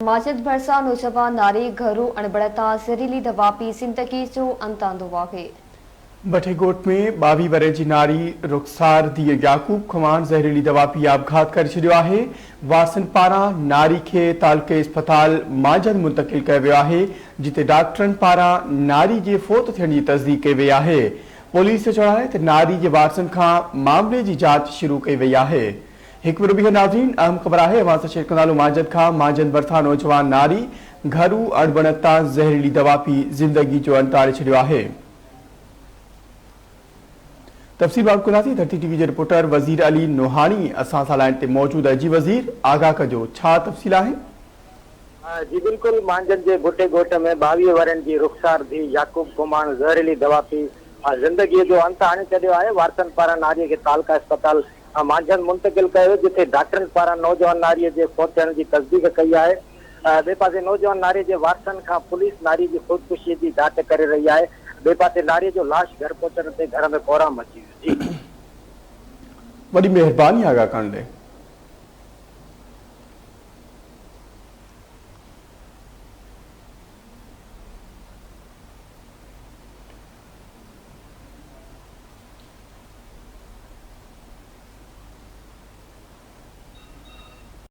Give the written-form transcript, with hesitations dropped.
माजिद भरसा नौजवान नारी घरू अणबड़ता ज़हरीली दवा पी ज़िंदगी जो अंत आंदो आहे। बठेगोट में 22 वरे जी नारी रुखसार धीअ याकूब खुमान ज़हरीली दवा पी आपघात करे छॾियो आहे। वारसन पारां नारी खे तालुके इस्पताल माजन मुंतकिल कयो वियो आहे, जिते डॉक्टरनि पारां नारी जे फोत थियण जी तस्दीक कई वई आहे। पुलिस जो चवणु आहे त नारी जे वारसनि खां मामले जी जांच शुरू कई वई आहे। हिकु ॿियो नाज़रीन अहम ख़बर आहे, अवां शेयर कंदालू माजद खां माजन भरसा नौजवान नारी घरू अणबणता ज़हरीली दवा पी ज़िंदगी जो अंत आणे छॾियो आहे। तफ़सील बात कंदासीं। धरती टीवी जे रिपोर्टर वज़ीर अली नोहानी असां सां लाइन ते मौजूद आहे। जी वज़ीर, आगाह कजो, छा तफ़सील आहे? जी बिल्कुल, मांजन जे भुटे ॻोठ में 22 वरनि जी रुखसार धी याकूब खुमान ज़हरीली दवा पी ज़िंदगी जो अंत आणे छॾियो आहे। वारसनि पारां नारीअ खे तालका इस्पताल मांजन मुंतकिल कयो, जिथे डॉक्टरनि पारां नौजवान नारीअ जे फौत थियण जी तस्दीक कई आहे। ॿिए पासे नौजवान नारीअ जे वारसनि खां पुलिस नारी जी ख़ुदकुशीअ जी जांच करे रही आहे। ॿिए पासे नारीअ जो लाश घर पहुचण ते घर में कोहराम मची वियो। जी वॾी महिरबानी आगाह करण लाइ।